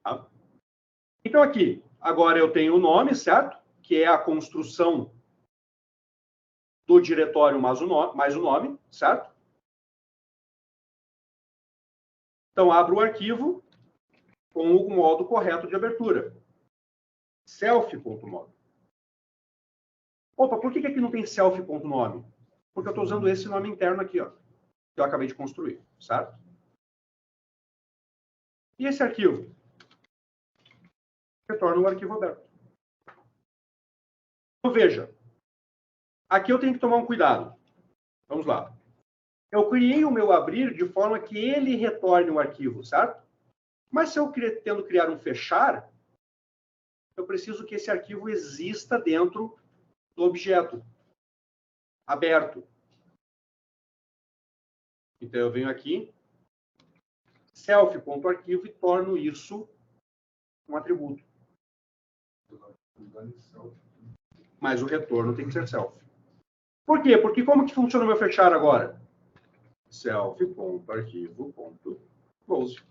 Tá? Então, aqui, agora eu tenho o nome, certo? Que é a construção do diretório mais o nome, certo? Então, abro o arquivo com o modo correto de abertura. Self.nome. Opa, por que aqui não tem self.nome? Porque eu estou usando esse nome interno aqui, ó, que eu acabei de construir, certo? E esse arquivo? Retorna o arquivo aberto. Então, veja. Aqui eu tenho que tomar um cuidado. Vamos lá. Eu criei o meu abrir de forma que ele retorne o arquivo, certo? Mas se eu tendo criar um fechar, eu preciso que esse arquivo exista dentro do objeto aberto. Então, eu venho aqui, self.arquivo, e torno isso um atributo. Mas o retorno tem que ser self. Por quê? Porque como que funciona o meu fechar agora? Self.arquivo.close.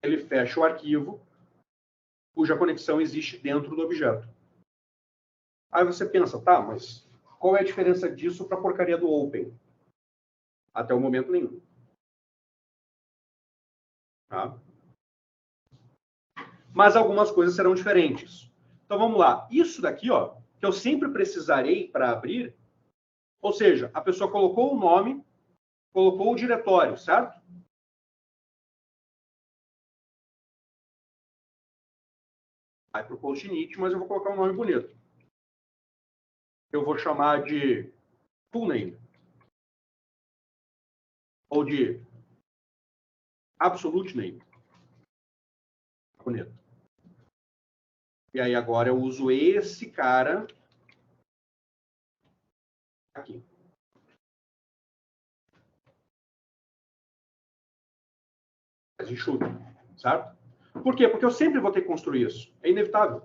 Ele fecha o arquivo cuja conexão existe dentro do objeto. Aí você pensa, tá, mas qual é a diferença disso para a porcaria do open? Até o momento nenhum. Tá? Mas algumas coisas serão diferentes. Então vamos lá. Isso daqui, ó, que eu sempre precisarei para abrir, ou seja, a pessoa colocou o nome, colocou o diretório, certo? Vai para o post-it, mas eu vou colocar um nome bonito. Eu vou chamar de full name. Ou de absolute name. Bonito. E aí agora eu uso esse cara aqui. Mais enxuto, certo? Por quê? Porque eu sempre vou ter que construir isso. É inevitável.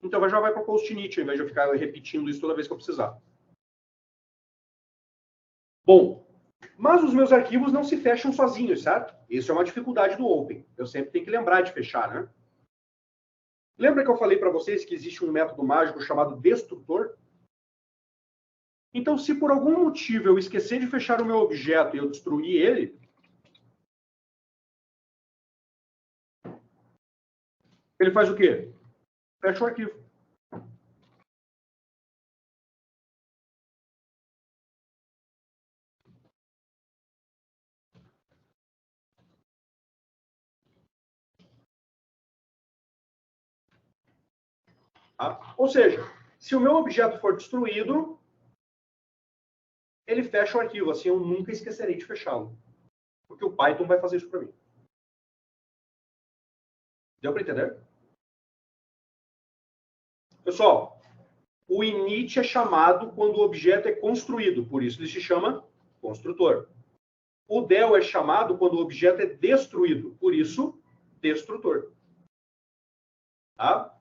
Então já vai para o post-it, ao invés de eu ficar repetindo isso toda vez que eu precisar. Bom, mas os meus arquivos não se fecham sozinhos, certo? Isso é uma dificuldade do Open. Eu sempre tenho que lembrar de fechar, né? Lembra que eu falei para vocês que existe um método mágico chamado destrutor? Então, se por algum motivo eu esquecer de fechar o meu objeto e eu destruir ele, ele faz o quê? Fecha o arquivo. Tá? Ou seja, se o meu objeto for destruído, ele fecha o arquivo. Assim, eu nunca esquecerei de fechá-lo. Porque o Python vai fazer isso para mim. Deu para entender? Pessoal, o init é chamado quando o objeto é construído. Por isso ele se chama construtor. O del é chamado quando o objeto é destruído. Por isso, destrutor. Tá?